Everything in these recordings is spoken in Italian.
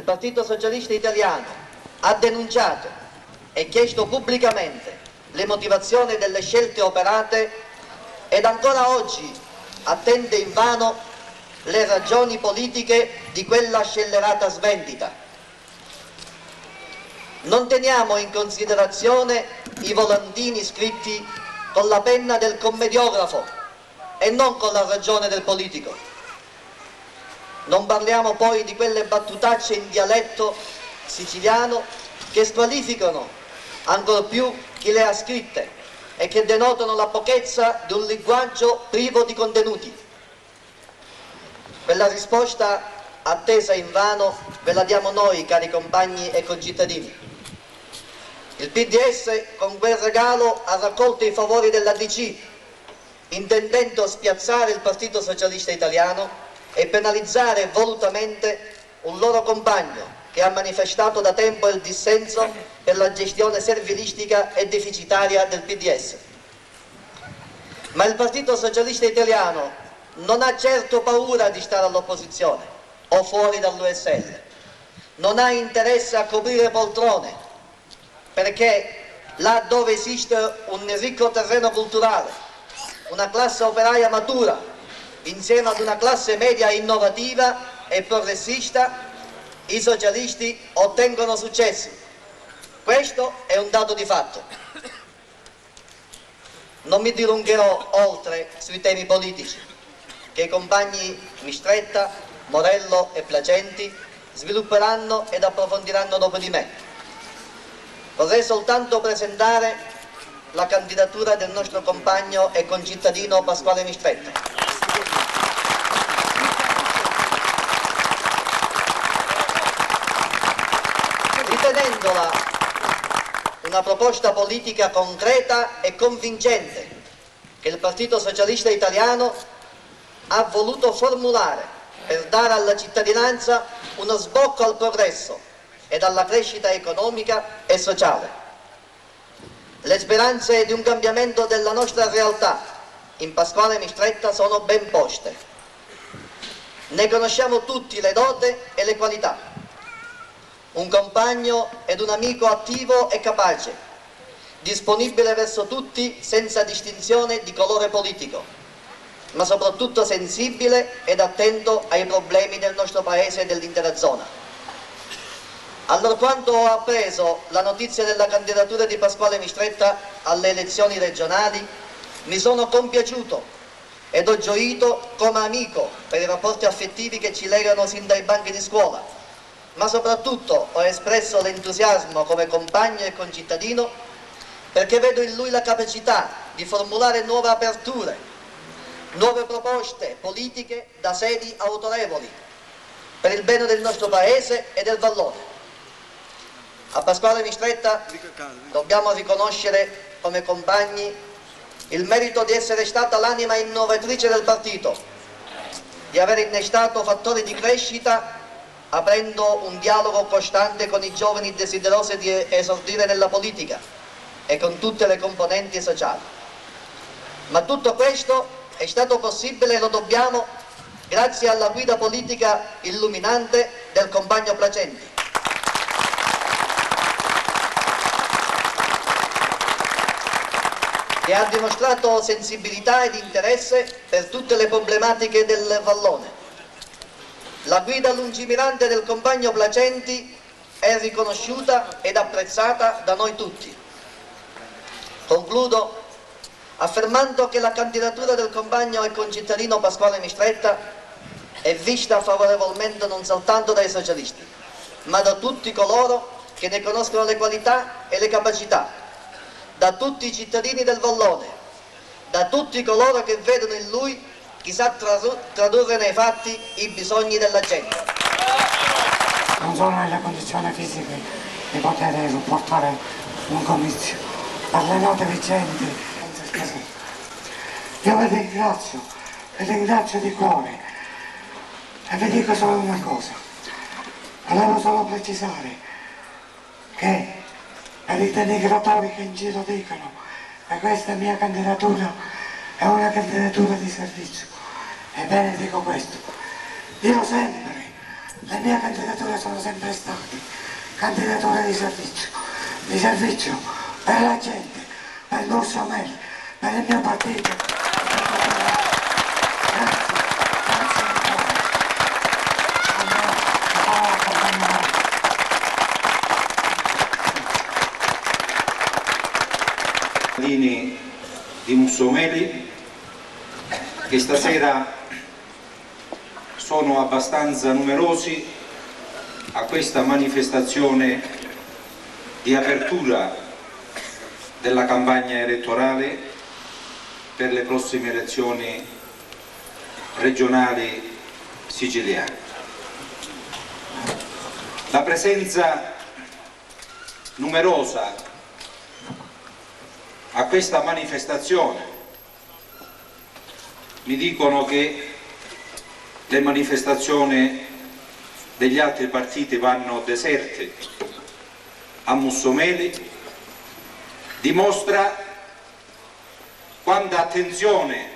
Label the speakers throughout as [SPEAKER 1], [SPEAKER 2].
[SPEAKER 1] il Partito Socialista Italiano ha denunciato e chiesto pubblicamente le motivazioni delle scelte operate ed ancora oggi attende invano le ragioni politiche di quella scellerata svendita. Non teniamo in considerazione i volantini scritti con la penna del commediografo e non con la ragione del politico. Non parliamo poi di quelle battutacce in dialetto siciliano che squalificano ancor più chi le ha scritte e che denotano la pochezza di un linguaggio privo di contenuti. Quella risposta attesa invano ve la diamo noi, cari compagni e concittadini. Il PDS con quel regalo ha raccolto i favori della DC, intendendo spiazzare il Partito Socialista Italiano e penalizzare volutamente un loro compagno che ha manifestato da tempo il dissenso per la gestione servilistica e deficitaria del PDS. Ma il Partito Socialista Italiano non ha certo paura di stare all'opposizione o fuori dall'USL, non ha interesse a coprire poltrone, perché là dove esiste un ricco terreno culturale, una classe operaia matura, insieme ad una classe media innovativa e progressista, i socialisti ottengono successi. Questo è un dato di fatto. Non mi dilungherò oltre sui temi politici, che i compagni Mistretta, Morello e Placenti svilupperanno ed approfondiranno dopo di me. Vorrei soltanto presentare la candidatura del nostro compagno e concittadino Pasquale Mistretta. Ritenendola una proposta politica concreta e convincente che il Partito Socialista Italiano ha voluto formulare per dare alla cittadinanza uno sbocco al progresso ed alla crescita economica e sociale. Le speranze di un cambiamento della nostra realtà in Pasquale Mistretta sono ben poste. Ne conosciamo tutti le doti e le qualità. Un compagno ed un amico attivo e capace, disponibile verso tutti senza distinzione di colore politico, ma soprattutto sensibile ed attento ai problemi del nostro paese e dell'intera zona. Allorquando ho appreso la notizia della candidatura di Pasquale Mistretta alle elezioni regionali, mi sono compiaciuto ed ho gioito come amico per i rapporti affettivi che ci legano sin dai banchi di scuola, ma soprattutto ho espresso l'entusiasmo come compagno e concittadino perché vedo in lui la capacità di formulare nuove aperture, nuove proposte politiche da sedi autorevoli per il bene del nostro paese e del Vallone. A Pasquale Mistretta dobbiamo riconoscere come compagni il merito di essere stata l'anima innovatrice del partito, di aver innestato fattori di crescita aprendo un dialogo costante con i giovani desiderosi di esordire nella politica e con tutte le componenti sociali. Ma tutto questo è stato possibile e lo dobbiamo grazie alla guida politica illuminante del compagno Placenti, che ha dimostrato sensibilità ed interesse per tutte le problematiche del Vallone. La guida lungimirante del compagno Placenti è riconosciuta ed apprezzata da noi tutti. Concludo affermando che la candidatura del compagno e concittadino Pasquale Mistretta è vista favorevolmente non soltanto dai socialisti, ma da tutti coloro che ne conoscono le qualità e le capacità, da tutti i cittadini del Vallone, da tutti coloro che vedono in lui chi sa tradurre nei fatti i bisogni della gente.
[SPEAKER 2] Non sono nelle condizioni fisiche di poter supportare un comizio per le note vicende. Io vi ringrazio di cuore e vi dico solo una cosa. Volevo solo precisare che per i denigratori che in giro dicono che questa mia candidatura è una candidatura di servizio, ebbene dico questo: io sempre le mie candidature sono sempre state candidature di servizio per la gente, per Mussomeli, per il mio partito. Grazie, grazie ancora.
[SPEAKER 3] Di Mussomeli, che stasera sono abbastanza numerosi a questa manifestazione di apertura della campagna elettorale per le prossime elezioni regionali siciliane. La presenza numerosa a questa manifestazione, mi dicono che le manifestazioni degli altri partiti vanno deserte, a Mussomeli dimostra quanta attenzione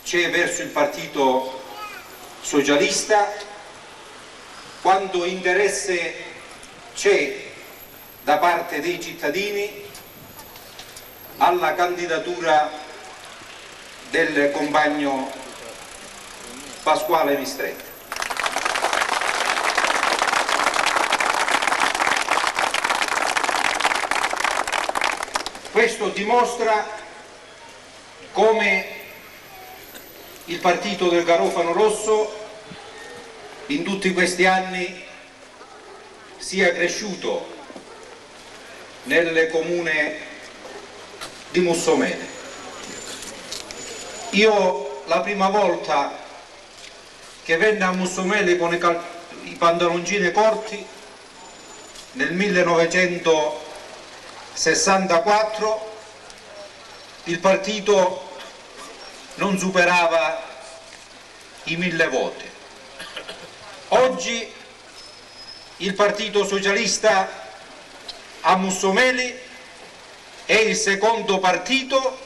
[SPEAKER 3] c'è verso il Partito Socialista, quanto interesse c'è da parte dei cittadini alla candidatura del compagno Pasquale Mistretta. Questo dimostra come il partito del Garofano Rosso in tutti questi anni sia cresciuto nel comune di Mussomeli. Io la prima volta che venne a Mussomeli con i pantaloncini corti nel 1964, il partito non superava i 1000 voti. Oggi il Partito Socialista a Mussomeli è il secondo partito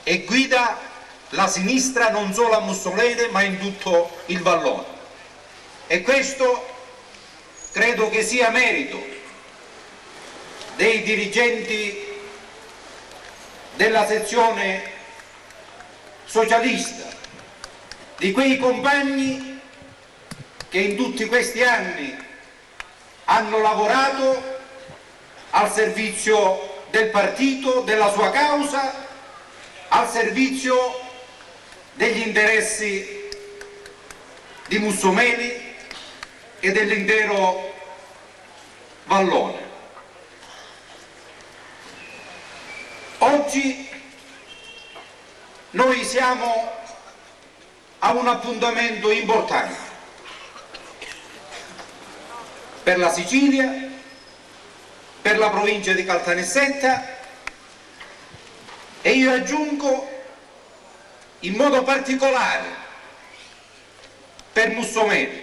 [SPEAKER 3] e guida la sinistra non solo a Mussomeli ma in tutto il Vallone, e questo credo che sia merito dei dirigenti della sezione socialista, di quei compagni che in tutti questi anni hanno lavorato al servizio del partito, della sua causa, al servizio degli interessi di Mussomeli e dell'intero Vallone. Oggi noi siamo a un appuntamento importante per la Sicilia, per la provincia di Caltanissetta e io aggiungo in modo particolare per Mussomeli,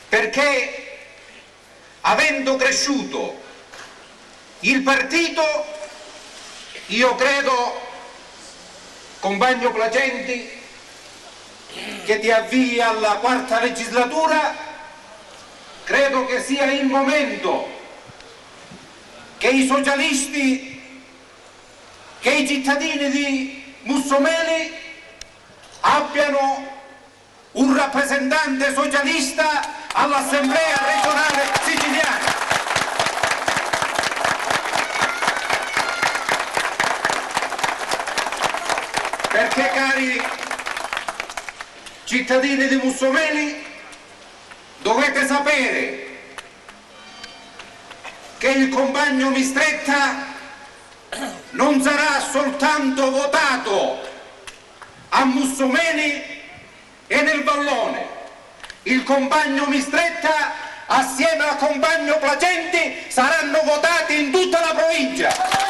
[SPEAKER 3] perché avendo cresciuto il partito, io credo, compagno Placenti, che ti avvii alla quarta legislatura, credo che sia il momento che i socialisti, che i cittadini di Mussomeli abbiano un rappresentante socialista all'Assemblea regionale siciliana. Perché, cari cittadini di Mussomeli, dovete sapere che il compagno Mistretta non sarà soltanto votato a Mussomeli e nel Vallone. Il compagno Mistretta assieme al compagno Placenti saranno votati in tutta la provincia.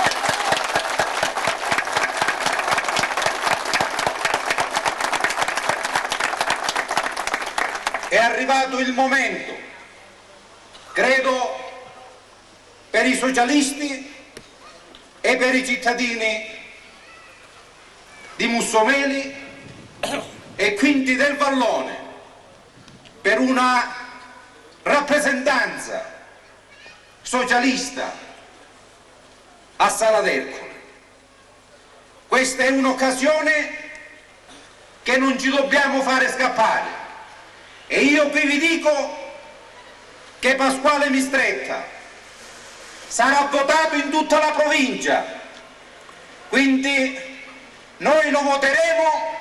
[SPEAKER 3] È arrivato il momento, credo, per i socialisti e per i cittadini di Mussomeli e quindi del Vallone, per per una rappresentanza socialista a Sala d'Ercole. Questa è un'occasione che non ci dobbiamo fare scappare, e io qui vi dico che Pasquale Mistretta sarà votato in tutta la provincia, quindi noi lo voteremo,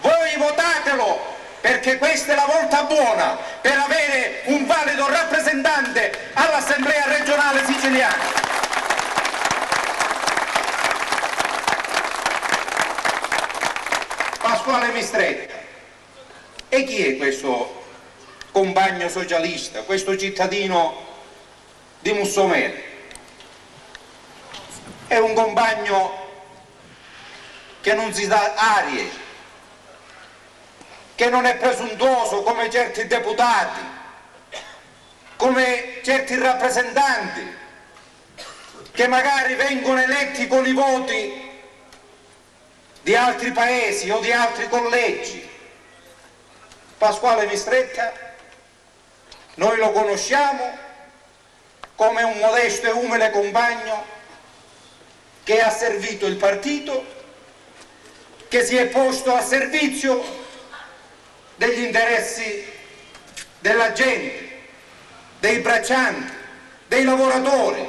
[SPEAKER 3] voi votatelo, perché questa è la volta buona per avere un valido rappresentante all'Assemblea regionale siciliana. Pasquale Mistretta. E chi è questo compagno socialista, questo cittadino di Mussomene? È un compagno che non si dà arie, che non è presuntuoso come certi deputati, come certi rappresentanti che magari vengono eletti con i voti di altri paesi o di altri collegi. Pasquale Mistretta noi lo conosciamo come un modesto e umile compagno che ha servito il partito, che si è posto a servizio degli interessi della gente, dei braccianti, dei lavoratori,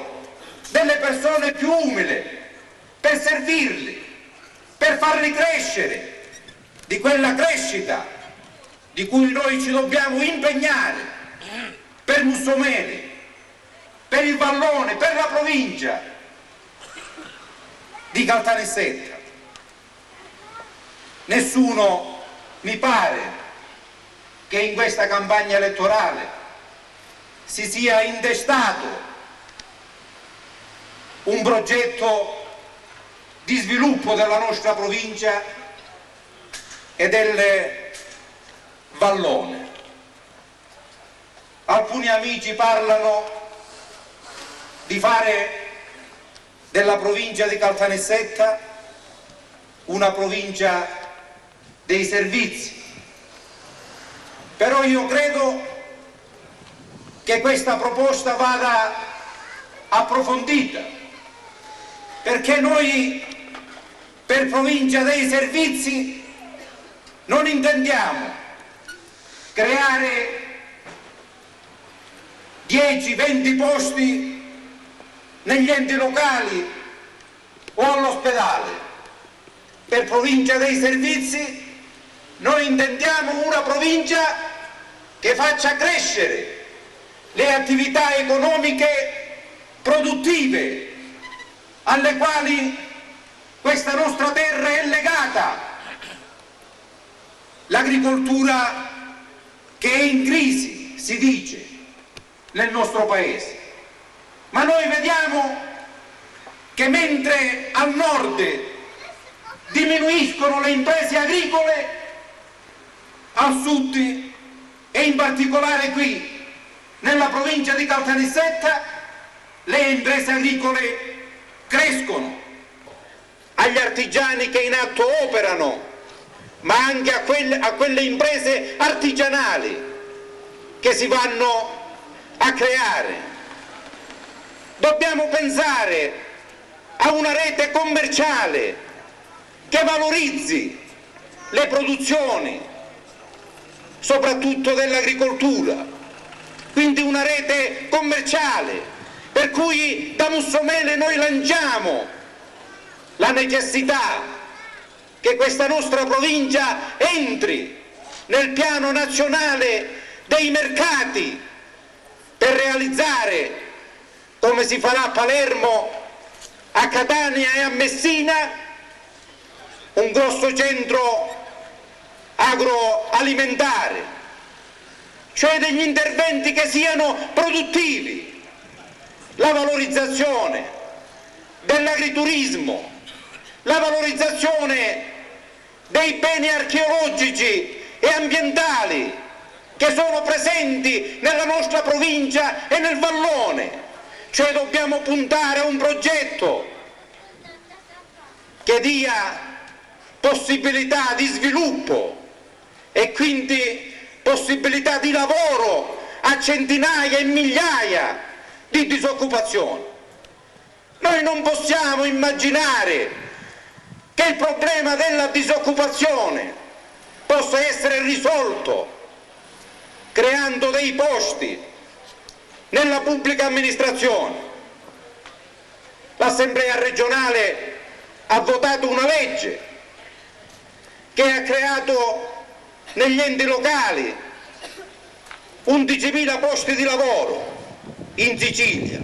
[SPEAKER 3] delle persone più umili, per servirli, per farli crescere, di quella crescita di cui noi ci dobbiamo impegnare per Mussomene, per il Vallone, per la provincia di Caltanissetta. Nessuno, mi pare, che in questa campagna elettorale si sia intestato un progetto di sviluppo della nostra provincia e del Vallone. Alcuni amici parlano di fare della provincia di Caltanissetta una provincia dei servizi, però io credo che questa proposta vada approfondita, perché noi per provincia dei servizi non intendiamo creare 10-20 posti negli enti locali o all'ospedale. Per provincia dei servizi noi intendiamo una provincia che faccia crescere le attività economiche produttive alle quali questa nostra terra è legata, l'agricoltura che è in crisi, si dice, nel nostro paese. Ma noi vediamo che mentre al nord diminuiscono le imprese agricole, al sud e in particolare qui nella provincia di Caltanissetta le imprese agricole crescono, agli artigiani che in atto operano, ma anche a quelle imprese artigianali che si vanno a creare. Dobbiamo pensare a una rete commerciale che valorizzi le produzioni, soprattutto dell'agricoltura, quindi una rete commerciale per cui da Mussomene noi lanciamo la necessità che questa nostra provincia entri nel piano nazionale dei mercati per realizzare, come si farà a Palermo, a Catania e a Messina, un grosso centro agroalimentare, cioè degli interventi che siano produttivi, la valorizzazione dell'agriturismo, la valorizzazione dei beni archeologici e ambientali che sono presenti nella nostra provincia e nel Vallone. Cioè dobbiamo puntare a un progetto che dia possibilità di sviluppo e quindi possibilità di lavoro a centinaia e migliaia di disoccupazioni. Noi non possiamo immaginare che il problema della disoccupazione possa essere risolto creando dei posti nella pubblica amministrazione. L'Assemblea regionale ha votato una legge che ha creato negli enti locali 11.000 posti di lavoro in Sicilia.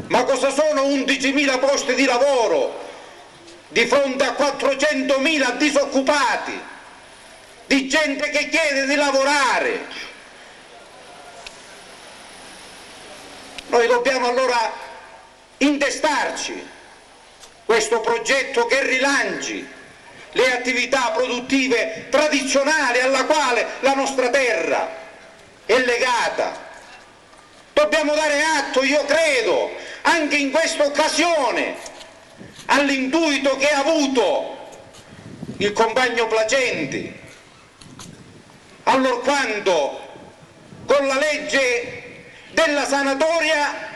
[SPEAKER 3] Ma cosa sono 11.000 posti di lavoro di fronte a 400.000 disoccupati, di gente che chiede di lavorare? Noi dobbiamo allora intestarci questo progetto che rilanci le attività produttive tradizionali alla quale la nostra terra è legata. Dobbiamo dare atto, io credo, anche in questa occasione, all'intuito che ha avuto il compagno Placenti, allorquando con la legge della sanatoria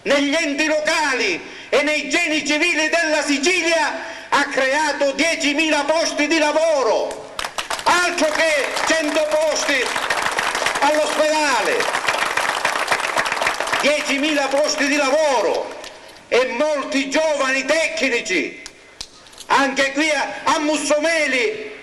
[SPEAKER 3] negli enti locali e nei geni civili della Sicilia ha creato 10.000 posti di lavoro, altro che 100 posti all'ospedale. 10.000 posti di lavoro e molti giovani tecnici, anche qui a Mussomeli,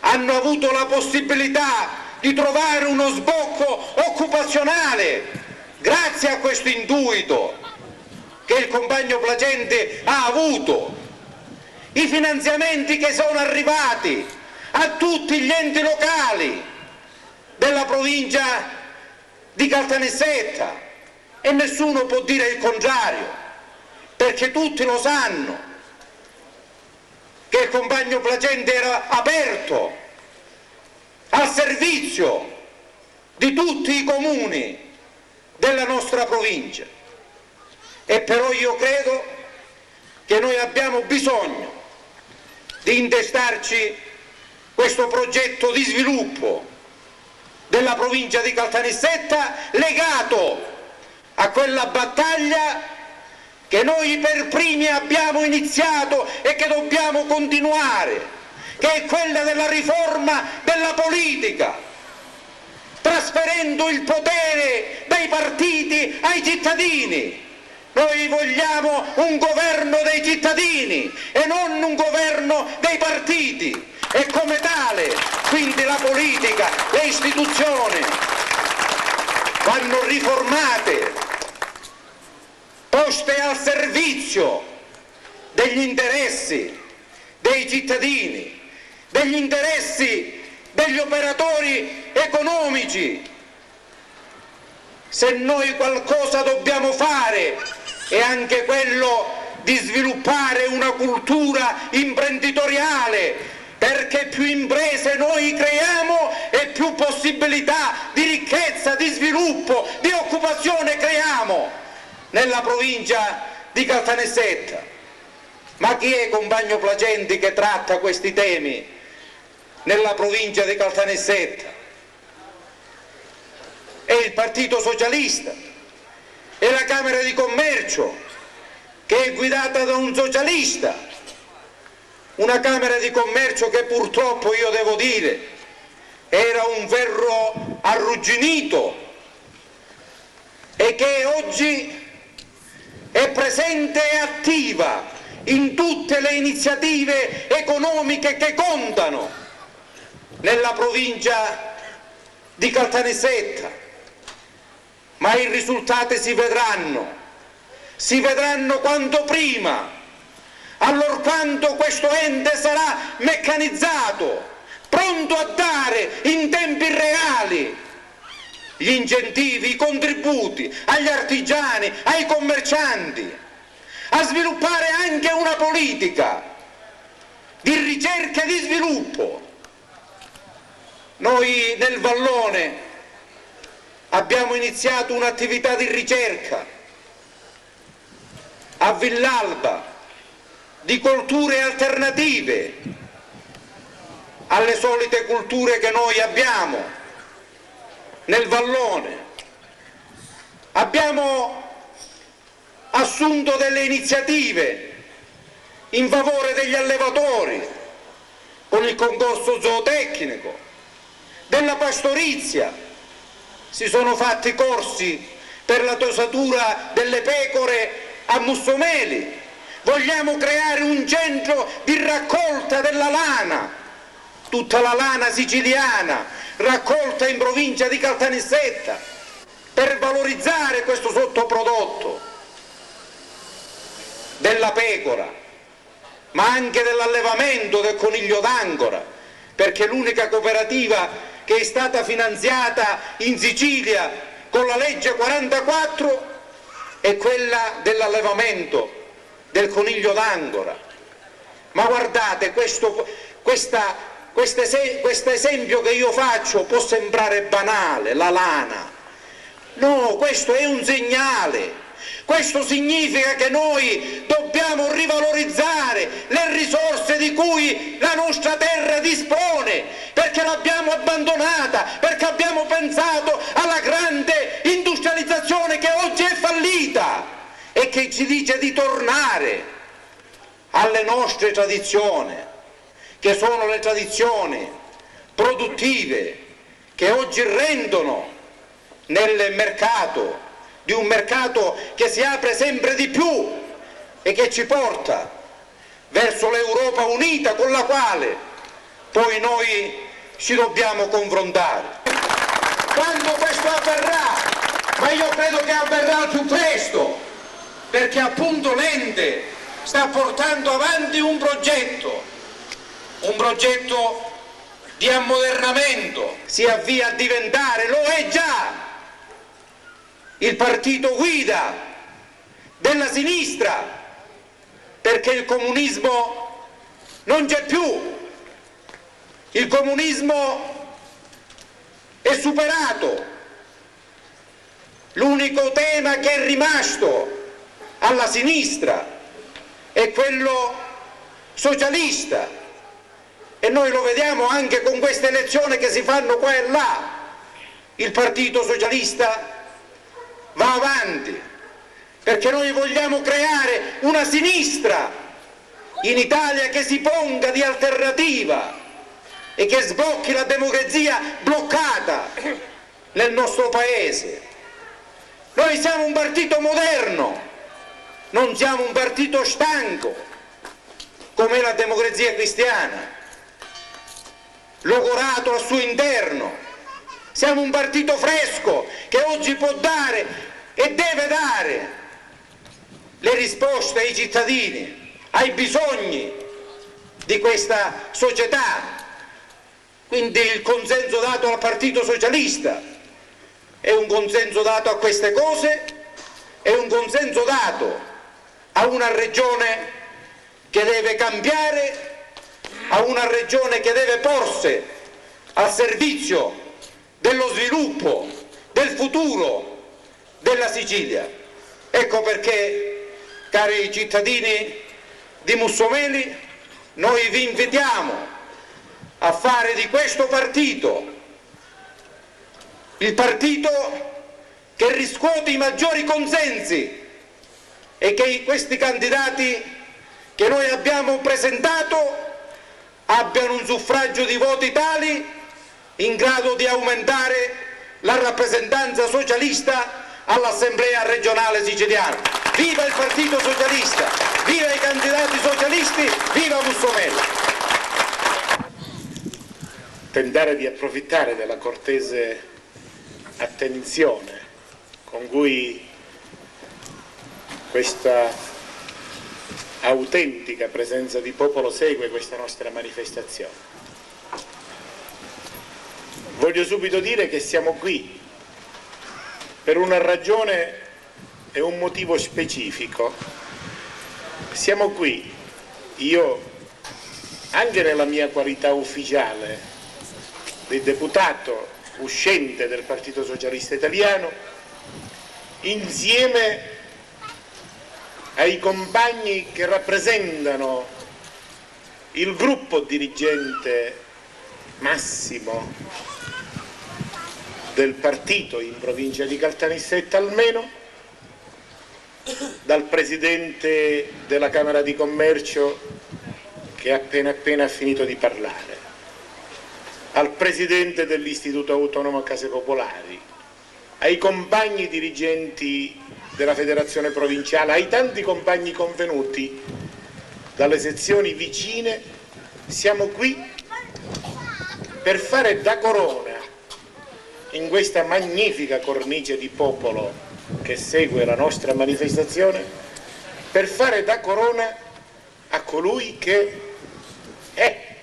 [SPEAKER 3] hanno avuto la possibilità di trovare uno sbocco occupazionale grazie a questo intuito che il compagno Placenti ha avuto. I finanziamenti che sono arrivati a tutti gli enti locali della provincia di Caltanissetta, e nessuno può dire il contrario, perché tutti lo sanno che il compagno Placenti era aperto al servizio di tutti i comuni della nostra provincia. E però io credo che noi abbiamo bisogno di intestarci questo progetto di sviluppo della provincia di Caltanissetta legato a quella battaglia che noi per primi abbiamo iniziato e che dobbiamo continuare, che è quella della riforma della politica, trasferendo il potere dai partiti ai cittadini. Noi vogliamo un governo dei cittadini e non un governo dei partiti, e come tale quindi la politica, le istituzioni vanno riformate, poste al servizio degli interessi dei cittadini, degli interessi degli operatori economici. Se noi qualcosa dobbiamo fare è anche quello di sviluppare una cultura imprenditoriale, perché più imprese noi creiamo e più possibilità di ricchezza, di sviluppo, di occupazione creiamo nella provincia di Caltanissetta. Ma chi è compagno Placenti che tratta questi temi nella provincia di Caltanissetta? È il Partito Socialista, è la Camera di Commercio che è guidata da un socialista, una Camera di Commercio che purtroppo, io devo dire, era un ferro arrugginito e che oggi è presente e attiva in tutte le iniziative economiche che contano nella provincia di Caltanissetta, ma i risultati si vedranno quanto prima, allorquando questo ente sarà meccanizzato, pronto a dare in tempi reali gli incentivi, i contributi agli artigiani, ai commercianti, a sviluppare anche una politica di ricerca e di sviluppo. Noi nel Vallone abbiamo iniziato un'attività di ricerca a Villalba di colture alternative, alle solite culture che noi abbiamo nel vallone. Abbiamo assunto delle iniziative in favore degli allevatori con il concorso zootecnico, della pastorizia. Si sono fatti corsi per la tosatura delle pecore a Mussomeli. Vogliamo creare un centro di raccolta della lana, tutta la lana siciliana raccolta in provincia di Caltanissetta, per valorizzare questo sottoprodotto della pecora, ma anche dell'allevamento del coniglio d'Angora, perché l'unica cooperativa che è stata finanziata in Sicilia con la legge 44 è quella dell'allevamento del coniglio d'Angora. Ma guardate, questo esempio che io faccio può sembrare banale, la lana. No, questo è un segnale. Questo significa che noi dobbiamo rivalorizzare le risorse di cui la nostra terra dispone, perché l'abbiamo abbandonata, perché abbiamo pensato alla grande industrializzazione che oggi è fallita e che ci dice di tornare alle nostre tradizioni, che sono le tradizioni produttive che oggi rendono nel mercato, di un mercato che si apre sempre di più e che ci porta verso l'Europa unita con la quale poi noi ci dobbiamo confrontare. Quando questo avverrà, ma io credo che avverrà al più presto, perché appunto l'ente sta portando avanti un progetto di ammodernamento, si avvia a diventare, lo è già, il partito guida della sinistra, perché il comunismo non c'è più, il comunismo è superato, l'unico tema che è rimasto alla sinistra è quello socialista, e noi lo vediamo anche con queste elezioni che si fanno qua e là. Il partito socialista va avanti, perché noi vogliamo creare una sinistra in Italia che si ponga di alternativa e che sblocchi la democrazia bloccata nel nostro paese. Noi siamo un partito moderno, non siamo un partito stanco come la Democrazia Cristiana, logorato al suo interno. Siamo un partito fresco che oggi può dare e deve dare le risposte ai cittadini, ai bisogni di questa società. Quindi il consenso dato al Partito Socialista è un consenso dato a queste cose, è un consenso dato a una regione che deve cambiare, a una regione che deve porsi al servizio dello sviluppo, del futuro della Sicilia. Ecco perché, cari cittadini di Mussomeli, noi vi invitiamo a fare di questo partito il partito che riscuote i maggiori consensi e che questi candidati che noi abbiamo presentato abbiano un suffragio di voti tali in grado di aumentare la rappresentanza socialista all'Assemblea regionale siciliana. Viva il Partito Socialista, viva i candidati socialisti, viva Mussomeli!
[SPEAKER 4] Tentare di approfittare della cortese attenzione con cui questa autentica presenza di popolo segue questa nostra manifestazione. Voglio subito dire che siamo qui per una ragione e un motivo specifico. Siamo qui, io anche nella mia qualità ufficiale di deputato uscente del Partito Socialista Italiano, insieme ai compagni che rappresentano il gruppo dirigente massimo del partito in provincia di Caltanissetta almeno, dal presidente della Camera di Commercio che appena finito di parlare, al presidente dell'Istituto Autonomo Case Popolari, ai compagni dirigenti della federazione provinciale, ai tanti compagni convenuti dalle sezioni vicine. Siamo qui per fare da corona in questa magnifica cornice di popolo che segue la nostra manifestazione, per fare da corona a colui che è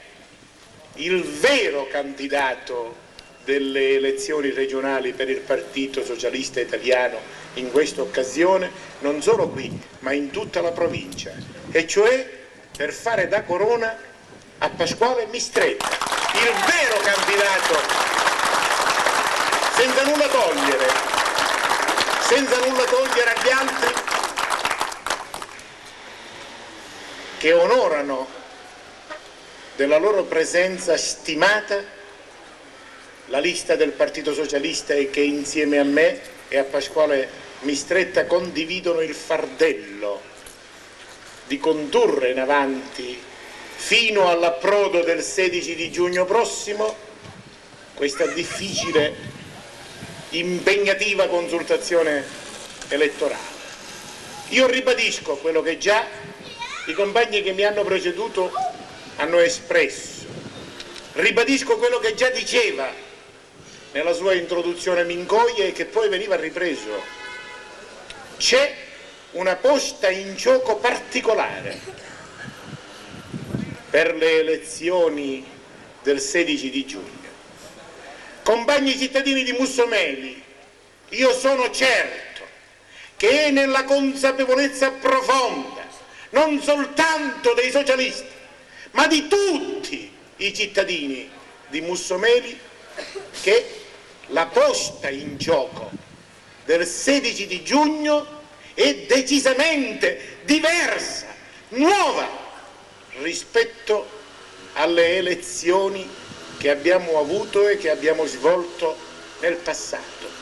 [SPEAKER 4] il vero candidato delle elezioni regionali per il Partito Socialista Italiano in questa occasione, non solo qui ma in tutta la provincia, e cioè per fare da corona a Pasquale Mistretta, il vero candidato, senza nulla togliere agli altri che onorano della loro presenza stimata la lista del Partito Socialista e che insieme a me e a Pasquale Mistretta condividono il fardello di condurre in avanti fino all'approdo del 16 di giugno prossimo questa difficile, impegnativa consultazione elettorale. Io ribadisco quello che già i compagni che mi hanno preceduto hanno espresso, ribadisco quello che già diceva nella sua introduzione Mincoia e che poi veniva ripreso. C'è una posta in gioco particolare per le elezioni del 16 di giugno. Compagni cittadini di Mussomeli, io sono certo che è nella consapevolezza profonda, non soltanto dei socialisti, ma di tutti i cittadini di Mussomeli, che la posta in gioco del 16 di giugno è decisamente diversa, nuova rispetto alle elezioni che abbiamo avuto e che abbiamo svolto nel passato.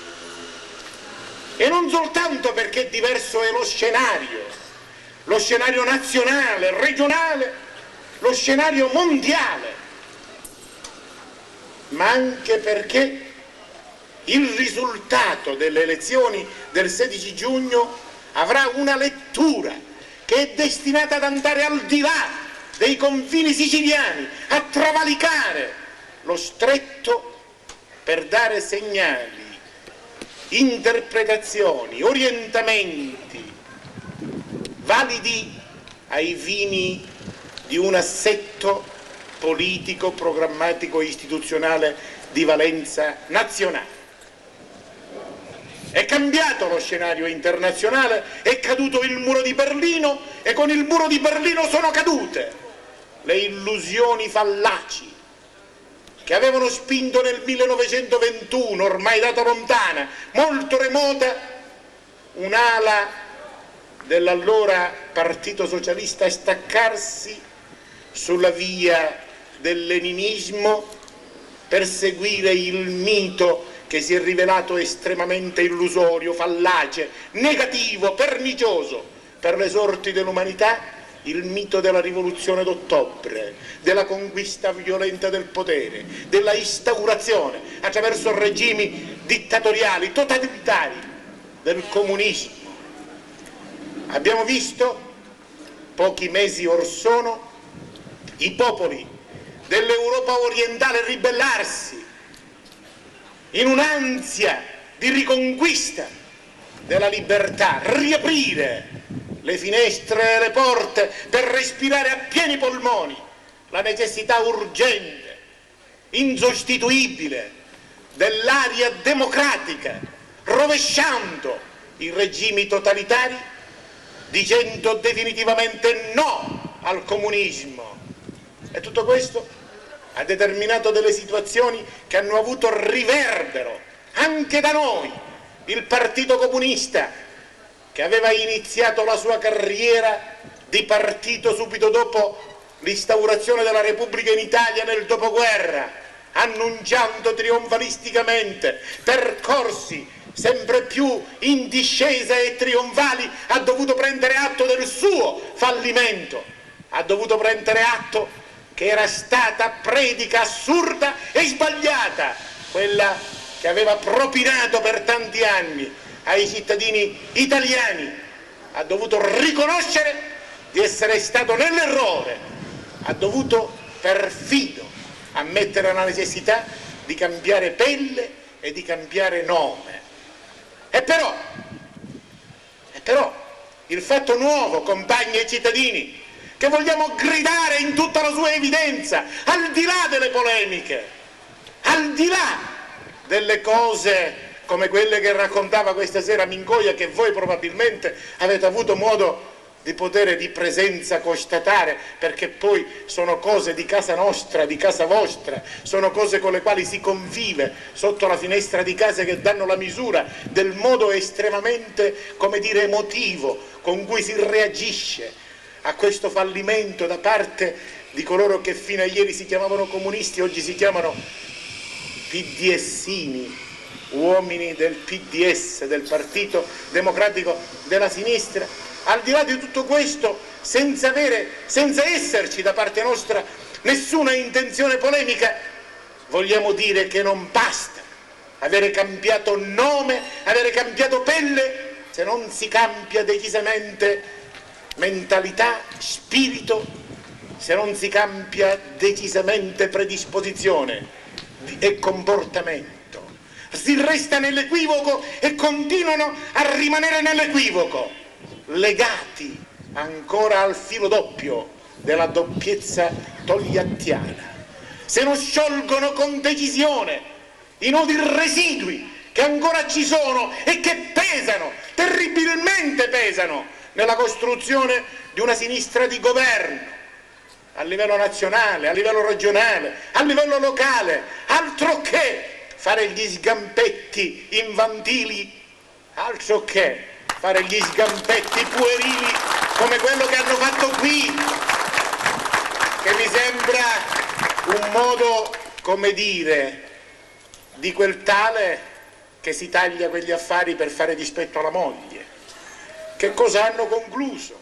[SPEAKER 4] E non soltanto perché diverso è lo scenario nazionale, regionale, lo scenario mondiale, ma anche perché il risultato delle elezioni del 16 giugno avrà una lettura che è destinata ad andare al di là dei confini siciliani, a travalicare lo stretto per dare segnali, interpretazioni, orientamenti validi ai fini di un assetto politico, programmatico e istituzionale di valenza nazionale. È cambiato lo scenario internazionale, è caduto il muro di Berlino e con il muro di Berlino sono cadute le illusioni fallaci che avevano spinto nel 1921, ormai data lontana, molto remota, un'ala dell'allora Partito Socialista a staccarsi sulla via del leninismo per seguire il mito che si è rivelato estremamente illusorio, fallace, negativo, pernicioso per le sorti dell'umanità, il mito della rivoluzione d'ottobre, della conquista violenta del potere, della instaurazione attraverso regimi dittatoriali, totalitari del comunismo. Abbiamo visto pochi mesi or sono i popoli dell'Europa orientale ribellarsi in un'ansia di riconquista della libertà, riaprire le finestre e le porte per respirare a pieni polmoni la necessità urgente, insostituibile dell'aria democratica, rovesciando i regimi totalitari, dicendo definitivamente no al comunismo. E tutto questo ha determinato delle situazioni che hanno avuto riverbero anche da noi. Il Partito Comunista, che aveva iniziato la sua carriera di partito subito dopo l'instaurazione della Repubblica in Italia nel dopoguerra, annunciando trionfalisticamente percorsi sempre più in discesa e trionfali, ha dovuto prendere atto del suo fallimento, ha dovuto prendere atto che era stata predica assurda e sbagliata quella che aveva propinato per tanti anni ai cittadini italiani, ha dovuto riconoscere di essere stato nell'errore, ha dovuto perfino ammettere la necessità di cambiare pelle e di cambiare nome. E però il fatto nuovo, compagni e cittadini, che vogliamo gridare in tutta la sua evidenza, al di là delle polemiche, al di là delle cose come quelle che raccontava questa sera Mincoia, che voi probabilmente avete avuto modo di presenza constatare, perché poi sono cose di casa nostra, di casa vostra, sono cose con le quali si convive sotto la finestra di casa, che danno la misura del modo estremamente, come dire, emotivo con cui si reagisce a questo fallimento da parte di coloro che fino a ieri si chiamavano comunisti, oggi si chiamano PDSini, uomini del PDS, del Partito Democratico della Sinistra. Al di là di tutto questo, senza esserci da parte nostra nessuna intenzione polemica, vogliamo dire che non basta avere cambiato nome, avere cambiato pelle, se non si cambia decisamente mentalità, spirito, se non si cambia decisamente predisposizione e comportamento. Si resta nell'equivoco e continuano a rimanere nell'equivoco, legati ancora al filo doppio della doppiezza togliattiana. Se non sciolgono con decisione i nodi residui che ancora ci sono e che pesano, terribilmente pesano, nella costruzione di una sinistra di governo a livello nazionale, a livello regionale, a livello locale, altro che fare gli sgampetti infantili, altro che fare gli sgampetti puerili come quello che hanno fatto qui, che mi sembra un modo, come dire, di quel tale che si taglia quegli affari per fare dispetto alla moglie. Che cosa hanno concluso?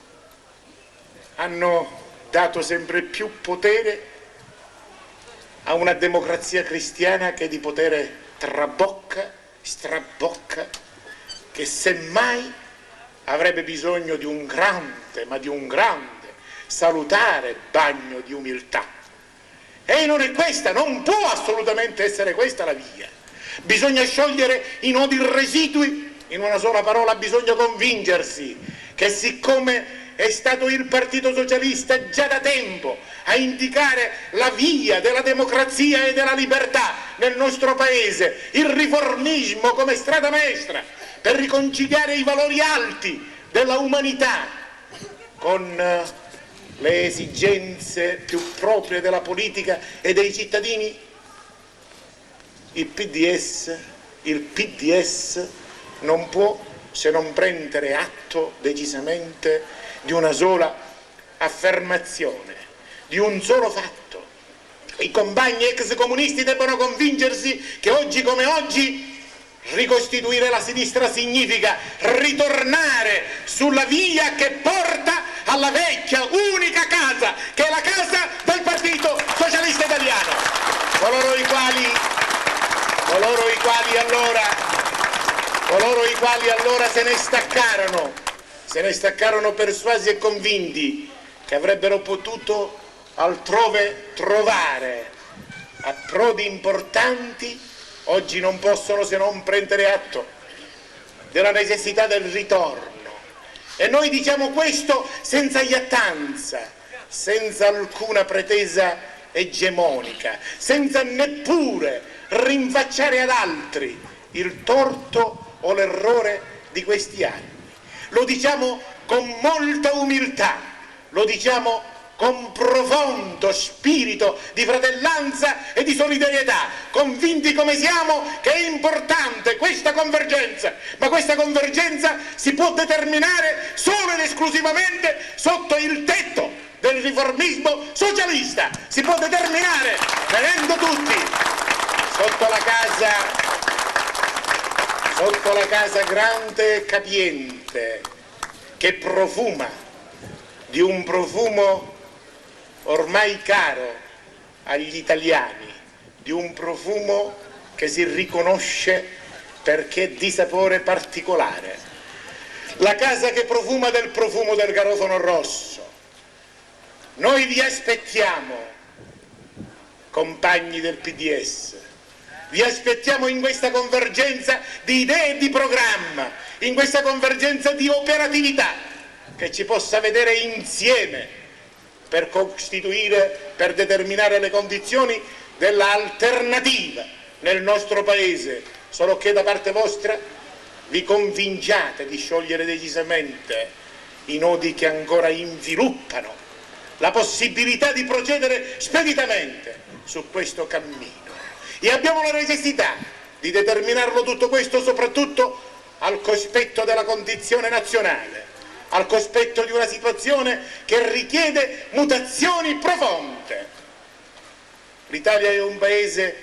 [SPEAKER 4] Hanno dato sempre più potere a una democrazia cristiana che di potere trabocca, strabocca, che semmai avrebbe bisogno di un grande, ma di un grande, salutare bagno di umiltà. E non è questa, non può assolutamente essere questa la via. Bisogna sciogliere i nodi residui, in una sola parola bisogna convincersi che siccome è stato il Partito Socialista già da tempo a indicare la via della democrazia e della libertà nel nostro Paese, il riformismo come strada maestra, per riconciliare i valori alti della umanità con le esigenze più proprie della politica e dei cittadini, il PDS non può se non prendere atto decisamente di una sola affermazione, di un solo fatto. I compagni ex comunisti debbono convincersi che oggi come oggi ricostituire la sinistra significa ritornare sulla via che porta alla vecchia unica casa, che è la casa del Partito Socialista Italiano. Coloro i quali allora se ne staccarono persuasi e convinti che avrebbero potuto altrove trovare approdi importanti, oggi non possono se non prendere atto della necessità del ritorno. E noi diciamo questo senza iattanza, senza alcuna pretesa egemonica, senza neppure rinfacciare ad altri il torto o l'errore di questi anni. Lo diciamo con molta umiltà, lo diciamo con profondo spirito di fratellanza e di solidarietà, convinti come siamo che è importante questa convergenza, ma questa convergenza si può determinare solo ed esclusivamente sotto il tetto del riformismo socialista, si può determinare venendo tutti sotto la casa grande e capiente, che profuma di un profumo ormai caro agli italiani, di un profumo che si riconosce perché è di sapore particolare. La casa che profuma del profumo del garofano rosso. Noi vi aspettiamo, compagni del PDS, vi aspettiamo in questa convergenza di idee e di programma, in questa convergenza di operatività che ci possa vedere insieme per costituire, per determinare le condizioni dell'alternativa nel nostro Paese, solo che da parte vostra vi convinciate di sciogliere decisamente i nodi che ancora inviluppano la possibilità di procedere speditamente su questo cammino. E abbiamo la necessità di determinarlo tutto questo soprattutto al cospetto della condizione nazionale, al cospetto di una situazione che richiede mutazioni profonde. L'Italia è un paese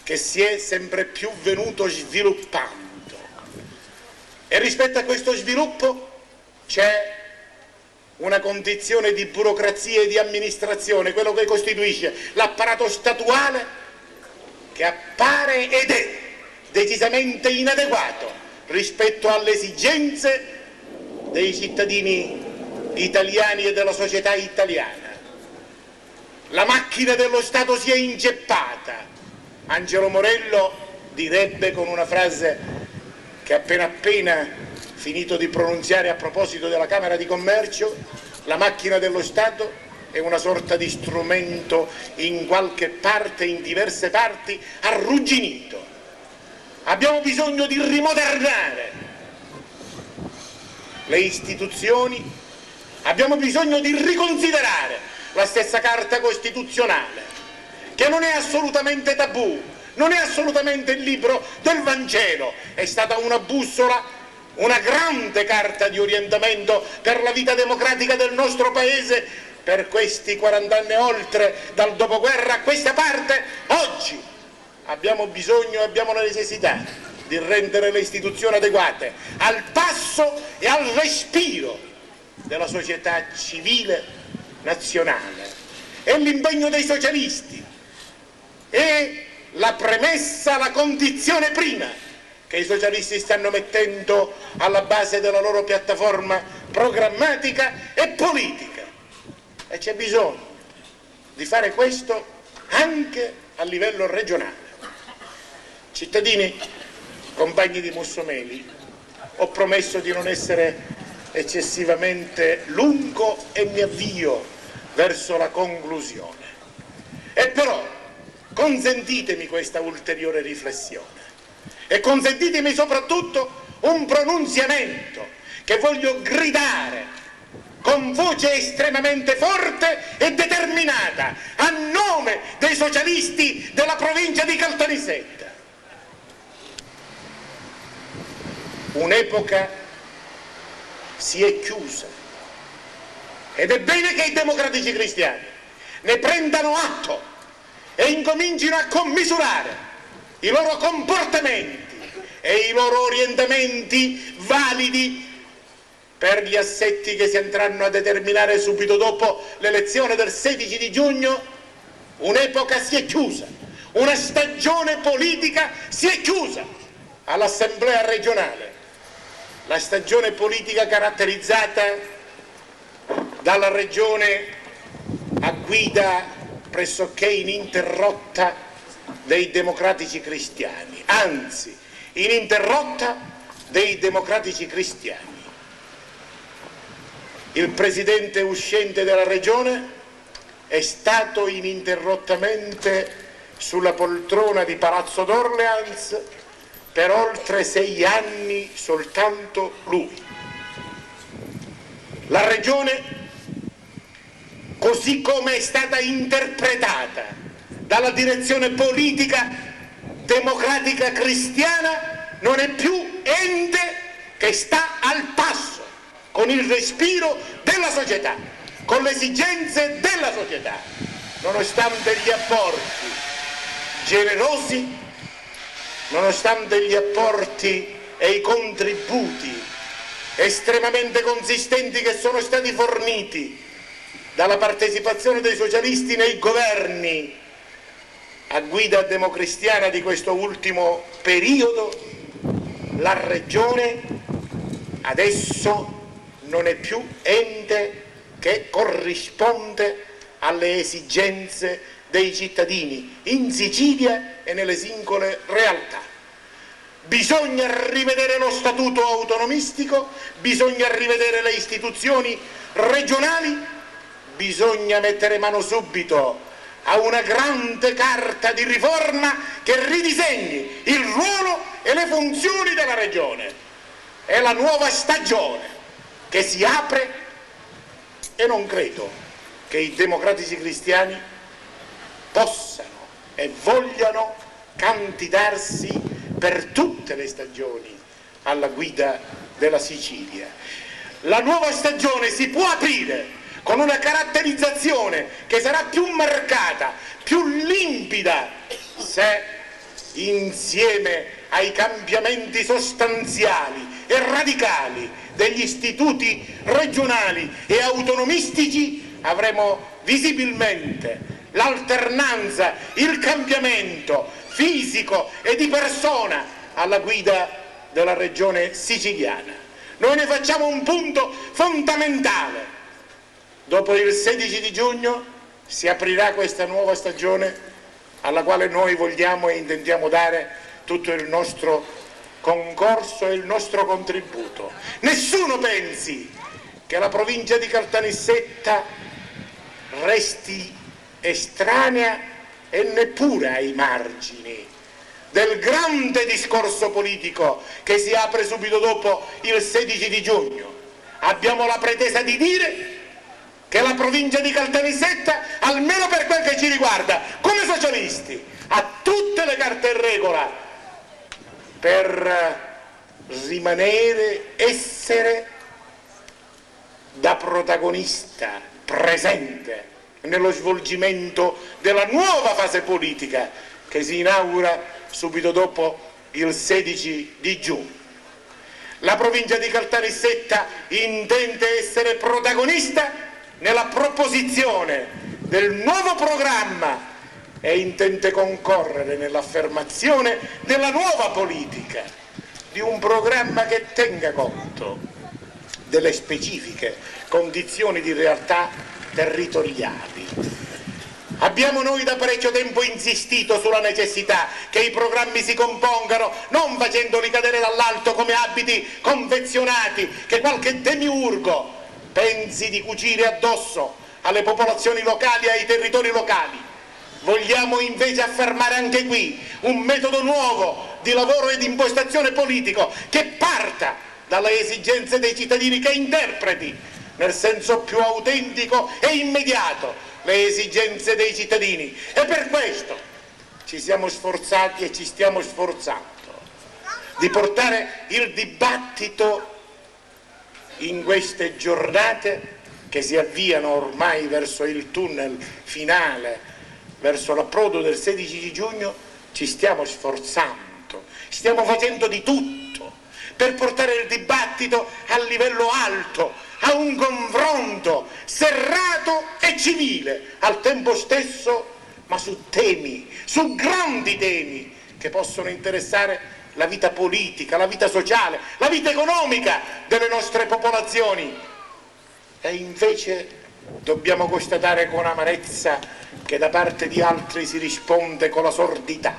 [SPEAKER 4] che si è sempre più venuto sviluppando e rispetto a questo sviluppo c'è una condizione di burocrazia e di amministrazione, quello che costituisce l'apparato statuale, che appare ed è decisamente inadeguato rispetto alle esigenze dei cittadini italiani e della società italiana. La macchina dello Stato si è inceppata. Angelo Morello direbbe con una frase che appena finito di pronunziare a proposito della Camera di Commercio: la macchina dello Stato è una sorta di strumento in qualche parte, in diverse parti, arrugginito. Abbiamo bisogno di rimodernare le istituzioni, abbiamo bisogno di riconsiderare la stessa Carta Costituzionale, che non è assolutamente tabù, non è assolutamente il libro del Vangelo, è stata una bussola, una grande carta di orientamento per la vita democratica del nostro Paese per questi 40 anni oltre dal dopoguerra a questa parte. Oggi abbiamo bisogno, abbiamo la necessità di rendere le istituzioni adeguate al passo e al respiro della società civile nazionale. È l'impegno dei socialisti, è la premessa, la condizione prima che i socialisti stanno mettendo alla base della loro piattaforma programmatica e politica. E c'è bisogno di fare questo anche a livello regionale. Cittadini, compagni di Mussomeli, ho promesso di non essere eccessivamente lungo e mi avvio verso la conclusione. E però consentitemi questa ulteriore riflessione e consentitemi soprattutto un pronunziamento che voglio gridare con voce estremamente forte e determinata a nome dei socialisti della provincia di Caltanissetta. Un'epoca si è chiusa ed è bene che i democratici cristiani ne prendano atto e incomincino a commisurare i loro comportamenti e i loro orientamenti validi per gli assetti che si andranno a determinare subito dopo l'elezione del 16 di giugno. Un'epoca si è chiusa, una stagione politica si è chiusa all'Assemblea regionale, la stagione politica caratterizzata dalla regione a guida pressoché ininterrotta dei democratici cristiani, anzi ininterrotta dei democratici cristiani. Il presidente uscente della regione è stato ininterrottamente sulla poltrona di Palazzo d'Orleans per oltre 6 anni, soltanto lui. La regione, così come è stata interpretata dalla direzione politica democratica cristiana, non è più ente che sta al passo con il respiro della società, con le esigenze della società, nonostante gli apporti generosi, nonostante gli apporti e i contributi estremamente consistenti che sono stati forniti dalla partecipazione dei socialisti nei governi a guida democristiana di questo ultimo periodo, la Regione adesso non è più ente che corrisponde alle esigenze dei cittadini in Sicilia e nelle singole realtà. Bisogna rivedere lo statuto autonomistico, bisogna rivedere le istituzioni regionali, bisogna mettere mano subito a una grande carta di riforma che ridisegni il ruolo e le funzioni della Regione. È la nuova stagione che si apre e non credo che i democratici cristiani possano e vogliano candidarsi per tutte le stagioni alla guida della Sicilia. La nuova stagione si può aprire con una caratterizzazione che sarà più marcata, più limpida, se insieme ai cambiamenti sostanziali e radicali degli istituti regionali e autonomistici avremo visibilmente l'alternanza, il cambiamento fisico e di persona alla guida della regione siciliana. Noi ne facciamo un punto fondamentale. Dopo il 16 di giugno si aprirà questa nuova stagione alla quale noi vogliamo e intendiamo dare tutto il nostro concorso e il nostro contributo. Nessuno pensi che la provincia di Caltanissetta resti estranea e neppure ai margini del grande discorso politico che si apre subito dopo il 16 di giugno. Abbiamo la pretesa di dire che la provincia di Caltanissetta, almeno per quel che ci riguarda, come socialisti, ha tutte le carte in regola per rimanere, essere da protagonista presente nello svolgimento della nuova fase politica che si inaugura subito dopo il 16 di giugno. La provincia di Caltanissetta intende essere protagonista nella proposizione del nuovo programma e intende concorrere nell'affermazione della nuova politica, di un programma che tenga conto delle specifiche condizioni di realtà territoriali. Abbiamo noi da parecchio tempo insistito sulla necessità che i programmi si compongano non facendoli cadere dall'alto come abiti confezionati che qualche demiurgo pensi di cucire addosso alle popolazioni locali e ai territori locali. Vogliamo invece affermare anche qui un metodo nuovo di lavoro e di impostazione politico che parta dalle esigenze dei cittadini, che interpreti nel senso più autentico e immediato le esigenze dei cittadini. E per questo ci siamo sforzati e ci stiamo sforzando di portare il dibattito in queste giornate che si avviano ormai verso il tunnel finale, verso l'approdo del 16 di giugno. Ci stiamo sforzando, stiamo facendo di tutto per portare il dibattito a livello alto, a un confronto serrato e civile al tempo stesso, ma su temi, su grandi temi che possono interessare la vita politica, la vita sociale, la vita economica delle nostre popolazioni. E invece dobbiamo constatare con amarezza che da parte di altri si risponde con la sordità.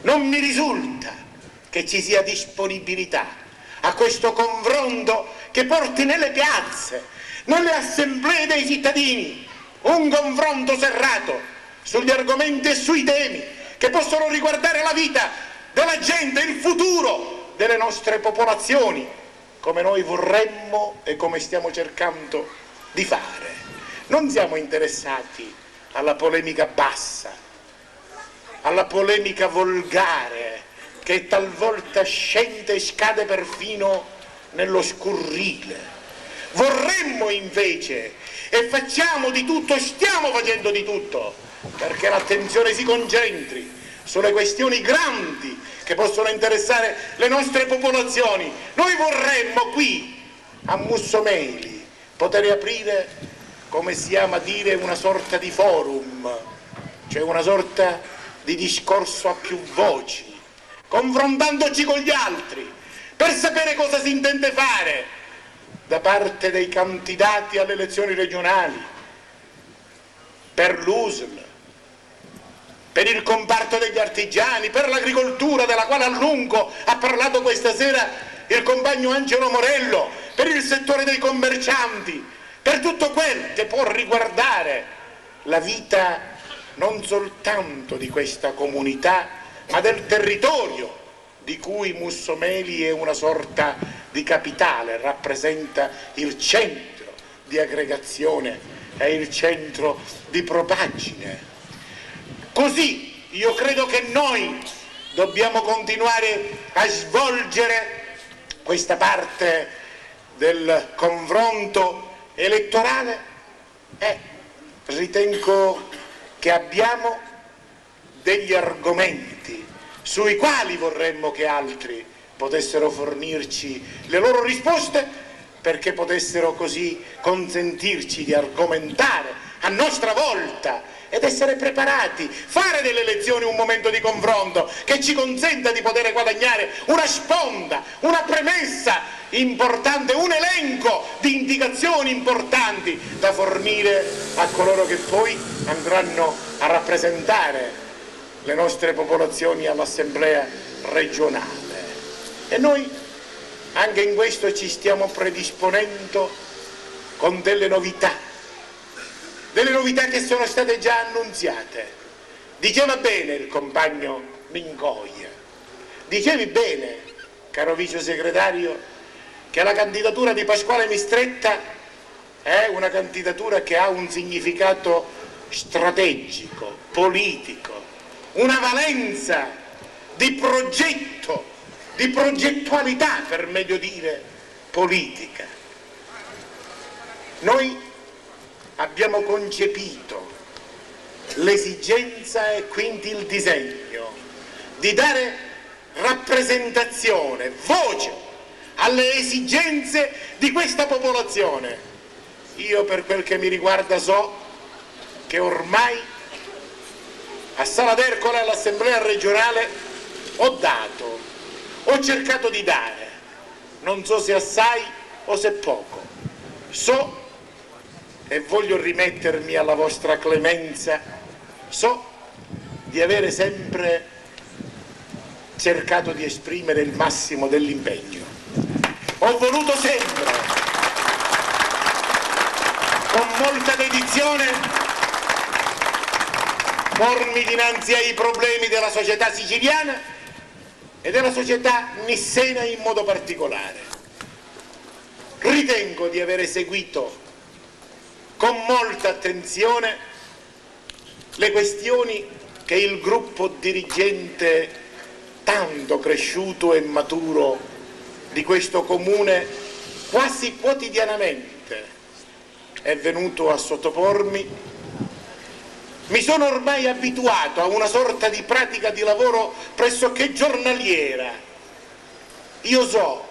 [SPEAKER 4] Non mi risulta che ci sia disponibilità a questo confronto che porti nelle piazze, nelle assemblee dei cittadini, un confronto serrato sugli argomenti e sui temi che possono riguardare la vita della gente, il futuro delle nostre popolazioni, come noi vorremmo e come stiamo cercando di fare. Non siamo interessati alla polemica bassa, alla polemica volgare, che talvolta scende e scade perfino nello scurrile. Vorremmo invece, e facciamo di tutto, stiamo facendo di tutto, perché l'attenzione si concentri sulle questioni grandi che possono interessare le nostre popolazioni. Noi vorremmo qui a Mussomeli poter aprire, come si ama dire, una sorta di forum, cioè una sorta di discorso a più voci, confrontandoci con gli altri per sapere cosa si intende fare da parte dei candidati alle elezioni regionali, per l'USL, per il comparto degli artigiani, per l'agricoltura della quale a lungo ha parlato questa sera il compagno Angelo Morello, per il settore dei commercianti, per tutto quel che può riguardare la vita non soltanto di questa comunità, ma del territorio di cui Mussomeli è una sorta di capitale, rappresenta il centro di aggregazione e il centro di propagine. Così io credo che noi dobbiamo continuare a svolgere questa parte del confronto elettorale e ritengo che abbiamo degli argomenti sui quali vorremmo che altri potessero fornirci le loro risposte, perché potessero così consentirci di argomentare a nostra volta ed essere preparati, fare delle elezioni un momento di confronto che ci consenta di poter guadagnare una sponda, una premessa importante, un elenco di indicazioni importanti da fornire a coloro che poi andranno a rappresentare le nostre popolazioni all'Assemblea regionale. E noi anche in questo ci stiamo predisponendo con delle novità che sono state già annunziate. Diceva bene il compagno Mincoia, dicevi bene, caro vice segretario, che la candidatura di Pasquale Mistretta è una candidatura che ha un significato strategico, politico, una valenza di progetto, di progettualità, per meglio dire, politica. Noi abbiamo concepito l'esigenza e quindi il disegno di dare rappresentazione, voce alle esigenze di questa popolazione. Io, per quel che mi riguarda, so che ormai a Sala d'Ercole, all'Assemblea regionale, ho cercato di dare, non so se assai o se poco, so e voglio rimettermi alla vostra clemenza, so di avere sempre cercato di esprimere il massimo dell'impegno. Ho voluto sempre, con molta dedizione, pormi dinanzi ai problemi della società siciliana e della società nissena in modo particolare. Ritengo di aver seguito con molta attenzione le questioni che il gruppo dirigente tanto cresciuto e maturo di questo comune quasi quotidianamente è venuto a sottopormi. Mi sono ormai abituato a una sorta di pratica di lavoro pressoché giornaliera. Io so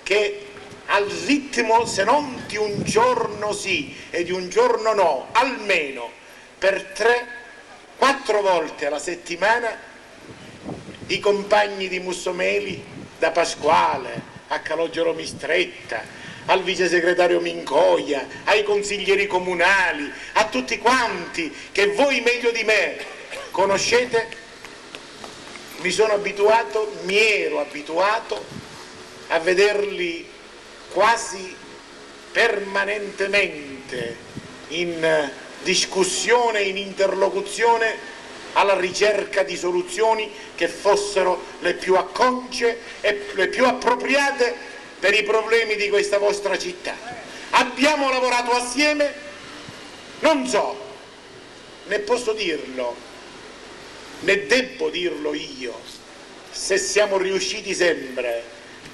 [SPEAKER 4] che al ritmo, se non di un giorno sì e di un giorno no, almeno per 3-4 volte alla settimana, i compagni di Mussomeli, da Pasquale a Calogero Mistretta, al vice segretario Mincoia, ai consiglieri comunali, a tutti quanti che voi meglio di me conoscete, mi ero abituato a vederli quasi permanentemente in discussione, in interlocuzione, alla ricerca di soluzioni che fossero le più acconce e le più appropriate per i problemi di questa vostra città. Abbiamo lavorato assieme, non so, né posso dirlo, né debbo dirlo io, se siamo riusciti sempre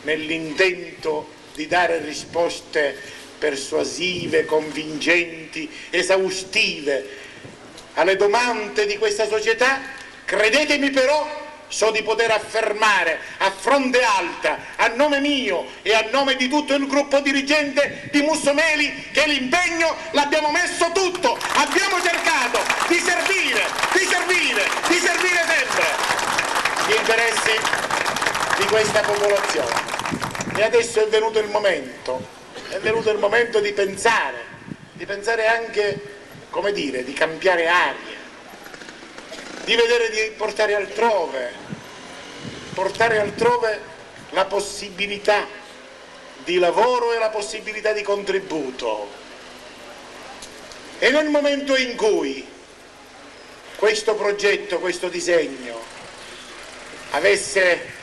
[SPEAKER 4] nell'intento di dare risposte persuasive, convincenti, esaustive alle domande di questa società, credetemi però, so di poter affermare a fronte alta, a nome mio e a nome di tutto il gruppo dirigente di Mussomeli, che l'impegno l'abbiamo messo tutto, abbiamo cercato di servire sempre gli interessi di questa popolazione. E adesso è venuto il momento di pensare anche, come dire, di cambiare aria, di vedere di portare altrove la possibilità di lavoro e la possibilità di contributo. E nel momento in cui questo progetto, questo disegno avesse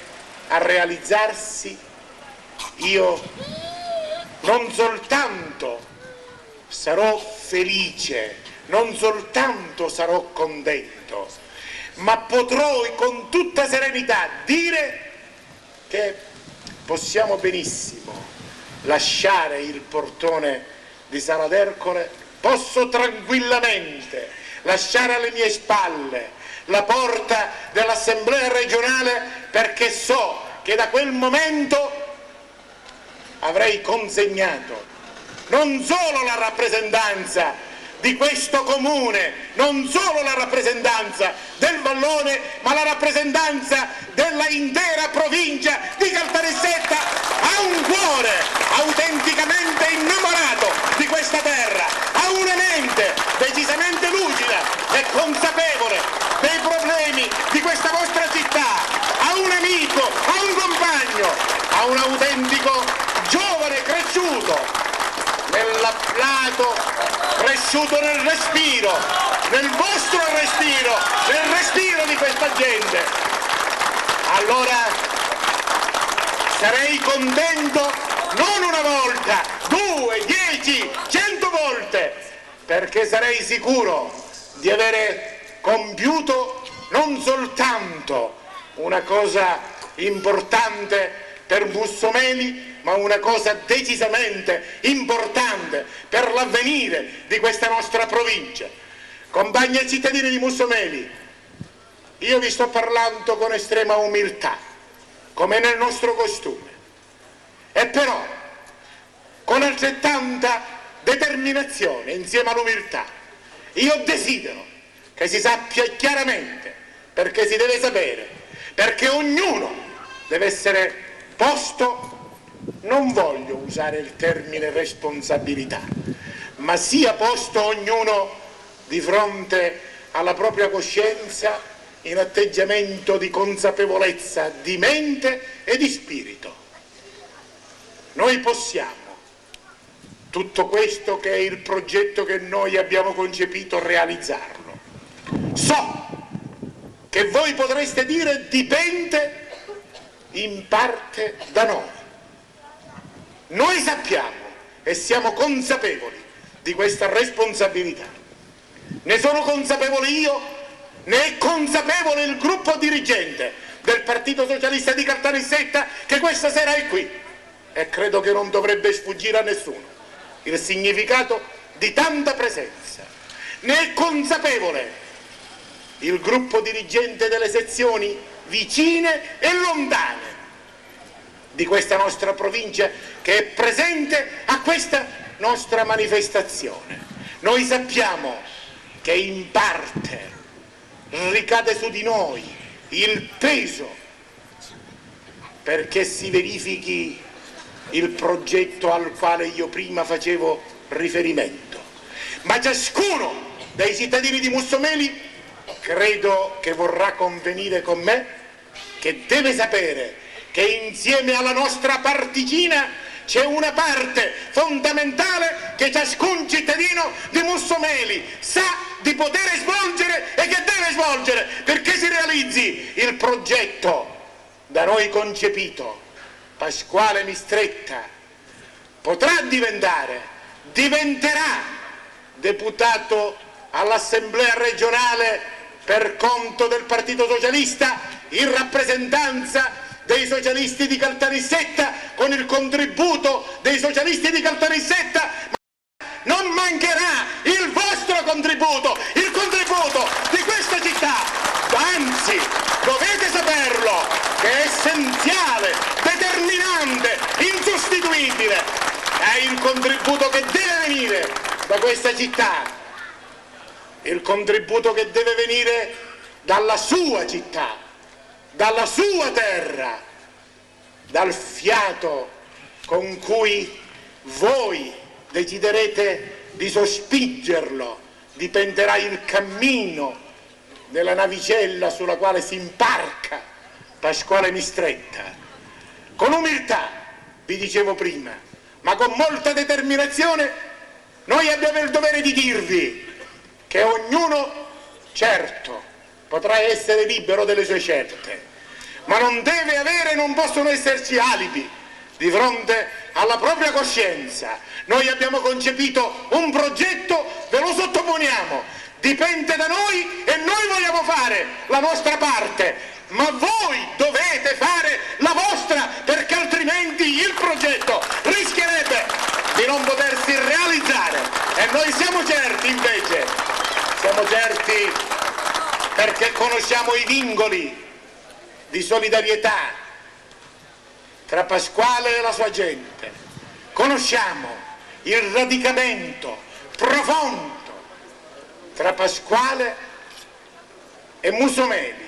[SPEAKER 4] a realizzarsi, io non soltanto sarò felice, non soltanto sarò contento, ma potrò con tutta serenità dire che possiamo benissimo lasciare il portone di Sala d'Ercole, posso tranquillamente lasciare alle mie spalle la porta dell'Assemblea regionale, perché so che da quel momento avrei consegnato non solo la rappresentanza di questo comune, non solo la rappresentanza del Vallone, ma la rappresentanza della intera provincia di Caltanissetta, ha un cuore autenticamente innamorato di questa terra, ha una mente decisamente lucida e consapevole dei problemi di questa vostra città, ha un amico, ha un compagno, ha un autentico giovane cresciuto nell'afflato, cresciuto nel respiro, nel vostro respiro, nel respiro di questa gente. Allora sarei contento non una volta, 2, 10, 100 volte, perché sarei sicuro di avere compiuto non soltanto una cosa importante per Mussomeli, ma una cosa decisamente importante per l'avvenire di questa nostra provincia. Compagni e cittadini di Mussomeli, io vi sto parlando con estrema umiltà, come nel nostro costume, e però con altrettanta determinazione insieme all'umiltà. Io desidero che si sappia chiaramente, perché si deve sapere, perché ognuno deve essere posto, non voglio usare il termine responsabilità, ma sia posto ognuno di fronte alla propria coscienza in atteggiamento di consapevolezza di mente e di spirito. Noi possiamo tutto questo, che è il progetto che noi abbiamo concepito, realizzarlo. So che voi potreste dire dipende in parte da noi. Noi sappiamo e siamo consapevoli di questa responsabilità. Ne sono consapevole io, ne è consapevole il gruppo dirigente del Partito Socialista di Caltanissetta, che questa sera è qui, e credo che non dovrebbe sfuggire a nessuno il significato di tanta presenza. Ne è consapevole il gruppo dirigente delle sezioni vicine e lontane di questa nostra provincia, che è presente a questa nostra manifestazione. Noi sappiamo che in parte ricade su di noi il peso perché si verifichi il progetto al quale io prima facevo riferimento, ma ciascuno dei cittadini di Mussomeli credo che vorrà convenire con me che deve sapere che insieme alla nostra particina c'è una parte fondamentale che ciascun cittadino di Mussomeli sa di poter svolgere e che deve svolgere perché si realizzi il progetto da noi concepito. Pasquale Mistretta diventerà deputato all'Assemblea regionale per conto del Partito Socialista, in rappresentanza dei socialisti di Caltanissetta, con il contributo dei socialisti di Caltanissetta, non mancherà il vostro contributo, il contributo di questa città. Anzi, dovete saperlo che è essenziale, determinante, insostituibile. È il contributo che deve venire da questa città, il contributo che deve venire dalla sua città, dalla sua terra, dal fiato con cui voi deciderete di sospingerlo, dipenderà il cammino della navicella sulla quale si imbarca Pasquale Mistretta. Con umiltà, vi dicevo prima, ma con molta determinazione, noi abbiamo il dovere di dirvi che ognuno, certo, potrà essere libero delle sue scelte, ma non deve avere, non possono esserci alibi di fronte alla propria coscienza. Noi abbiamo concepito un progetto, ve lo sottoponiamo, dipende da noi e noi vogliamo fare la nostra parte, ma voi dovete fare la vostra, perché altrimenti il progetto rischierebbe di non potersi realizzare. E noi siamo certi invece, siamo certi perché conosciamo i vincoli di solidarietà tra Pasquale e la sua gente, conosciamo il radicamento profondo tra Pasquale e Musumeli,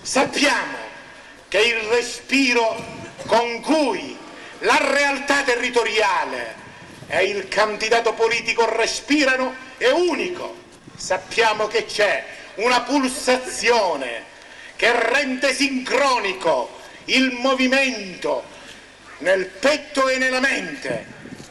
[SPEAKER 4] sappiamo che il respiro con cui la realtà territoriale e il candidato politico respirano è unico, sappiamo che c'è una pulsazione che rende sincronico il movimento nel petto e nella mente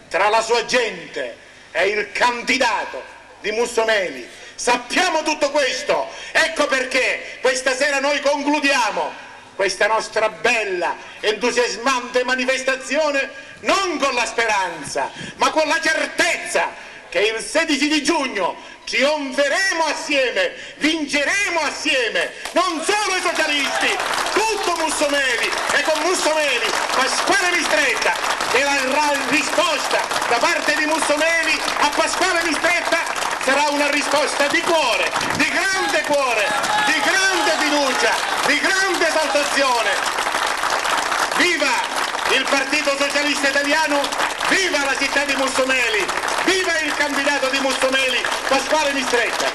[SPEAKER 4] tra la sua gente e il candidato di Musumeli. Sappiamo tutto questo, ecco perché questa sera noi concludiamo questa nostra bella, entusiasmante manifestazione non con la speranza, ma con la certezza che il 16 di giugno trionferemo assieme, vinceremo assieme, non solo i socialisti, tutto Musumeli, e con Musumeli Pasquale Mistretta, e la risposta da parte di Musumeli a Pasquale Mistretta sarà una risposta di cuore, di grande fiducia, di grande esaltazione. Viva il Partito Socialista Italiano, viva la città di Musumeli, viva il candidato di Musumeli, Pasquale Mistretta.